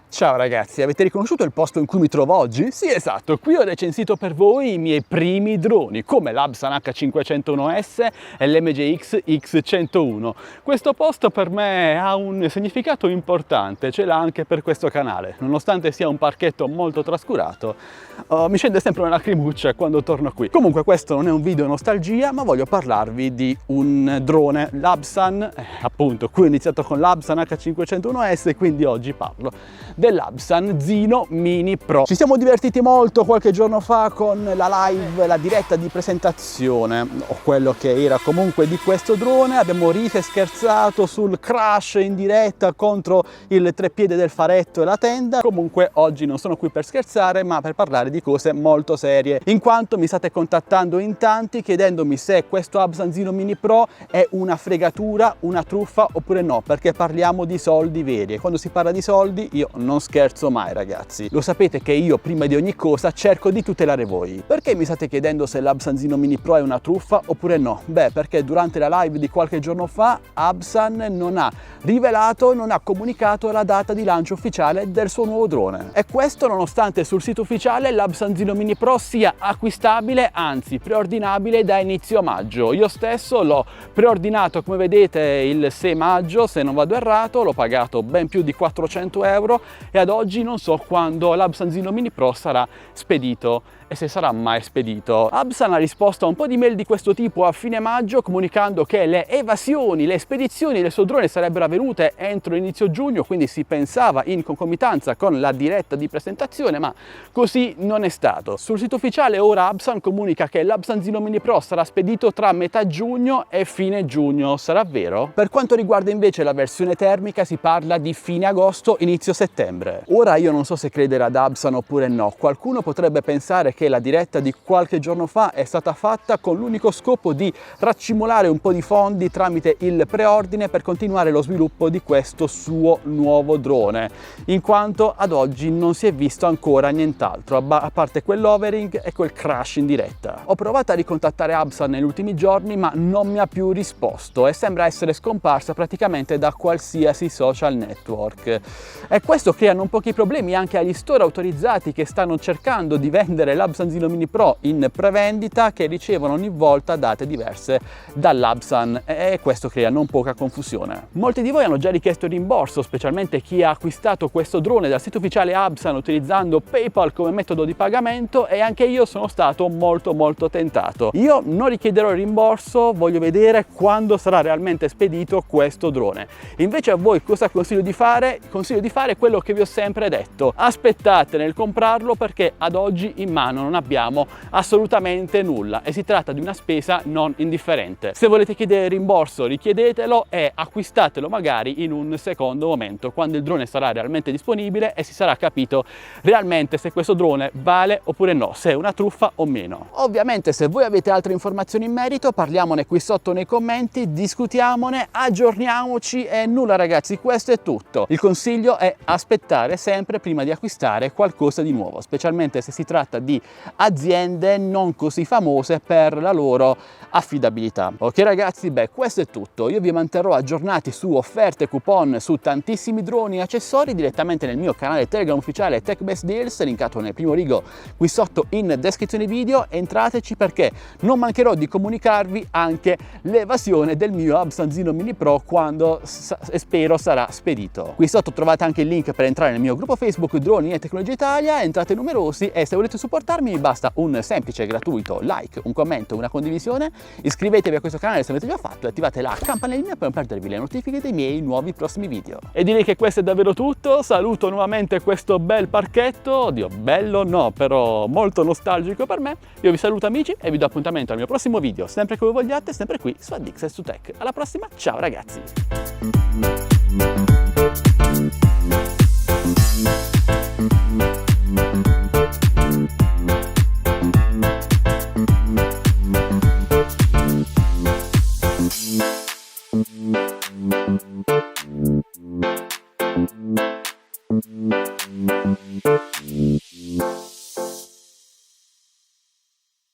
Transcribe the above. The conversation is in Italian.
Ciao ragazzi, avete riconosciuto il posto in cui mi trovo oggi? Sì, esatto, qui ho recensito per voi i miei primi droni, come l'Absan H501S e l'MJX X101. Questo posto per me ha un significato importante, ce l'ha anche per questo canale. Nonostante sia un parchetto molto trascurato, mi scende sempre una lacrimuccia quando torno qui. Comunque questo non è un video nostalgia, ma voglio parlarvi di un drone, l'Absan, appunto, qui ho iniziato con l'Absan H501S e quindi oggi parlo dell'Absan Zino Mini Pro. Ci siamo divertiti molto qualche giorno fa con la live, la diretta di presentazione, o quello che era comunque di questo drone. Abbiamo riso e scherzato sul crash in diretta contro il treppiede del faretto e la tenda. Comunque oggi non sono qui per scherzare, ma per parlare di cose molto serie, in quanto mi state contattando in tanti chiedendomi se questo Absan Zino Mini Pro è una fregatura, una truffa oppure no, perché parliamo di soldi veri e quando si parla di soldi io non scherzo mai ragazzi. Lo sapete che io prima di ogni cosa cerco di tutelare voi. Perché mi state chiedendo se l'Absan Zino Mini Pro è una truffa oppure no? Beh, perché durante la live di qualche giorno fa Absan non ha rivelato, non ha comunicato la data di lancio ufficiale del suo nuovo drone. E questo nonostante sul sito ufficiale l'Absan Zino Mini Pro sia acquistabile, anzi preordinabile da inizio maggio. Io stesso l'ho preordinato, come vedete, il 6 maggio, se non vado errato, l'ho pagato ben più di 400 euro e ad oggi non so quando l'Absan Zino Mini Pro sarà spedito e se sarà mai spedito. Absan ha risposto a un po' di mail di questo tipo a fine maggio comunicando che le evasioni, le spedizioni del suo drone sarebbero avvenute entro inizio giugno, quindi si pensava in concomitanza con la diretta di presentazione, ma così non è stato. Sul sito ufficiale ora Absan comunica che l'Absan Zino Mini Pro sarà spedito tra metà giugno e fine giugno. Sarà vero? Per quanto riguarda invece la versione termica si parla di fine agosto, inizio settembre. Ora io non so se credere ad Absan oppure no. Qualcuno potrebbe pensare che la diretta di qualche giorno fa è stata fatta con l'unico scopo di raccimolare un po' di fondi tramite il preordine per continuare lo sviluppo di questo suo nuovo drone, in quanto ad oggi non si è visto ancora nient'altro a parte quell'overing e quel crash in diretta. Ho provato a ricontattare Absan negli ultimi giorni ma non mi ha più risposto e sembra essere scomparsa praticamente da qualsiasi social network, e questo crea non pochi problemi anche agli store autorizzati che stanno cercando di vendere l'Absan Zino Mini Pro in prevendita, che ricevono ogni volta date diverse dall'Absan, e questo crea non poca confusione. Molti di voi hanno già richiesto il rimborso, specialmente chi ha acquistato questo drone dal sito ufficiale Absan utilizzando PayPal come metodo di pagamento, e anche io sono stato molto tentato. Io non richiederò il rimborso, voglio vedere quando sarà realmente spedito questo drone. Invece a voi cosa consiglio di fare? Consiglio di fare quello che vi ho sempre detto: aspettate nel comprarlo, perché ad oggi in mano non abbiamo assolutamente nulla e si tratta di una spesa non indifferente. Se volete chiedere rimborso richiedetelo e acquistatelo magari in un secondo momento, quando il drone sarà realmente disponibile e si sarà capito realmente se questo drone vale oppure no, se è una truffa o meno. Ovviamente se voi avete altre informazioni in merito parliamone qui sotto nei commenti, discutiamone, aggiorniamoci e nulla ragazzi, questo è tutto. Il consiglio è aspettare sempre prima di acquistare qualcosa di nuovo, specialmente se si tratta di aziende non così famose per la loro affidabilità. Ok ragazzi, beh, questo è tutto. Io vi manterrò aggiornati su offerte e coupon su tantissimi droni e accessori direttamente nel mio canale Telegram ufficiale TechBest Deals, linkato nel primo rigo qui sotto in descrizione video. Entrateci perché non mancherò di comunicarvi anche l'evasione del mio Absan Zino Mini Pro quando spero sarà spedito. Qui sotto trovate anche il link per entrare nel mio gruppo Facebook Droni e Tecnologia Italia. Entrate numerosi e se volete supportarmi mi basta un semplice e gratuito like, un commento, una condivisione. Iscrivetevi a questo canale se l'avete già fatto e attivate la campanellina per non perdervi le notifiche dei miei nuovi prossimi video. E direi che questo è davvero tutto. Saluto nuovamente questo bel parchetto, oddio bello no, però molto nostalgico per me. Io vi saluto amici e vi do appuntamento al mio prossimo video, sempre che voi vogliate, sempre qui su Addixes2Tech. Alla prossima, ciao ragazzi! Mm-hmm.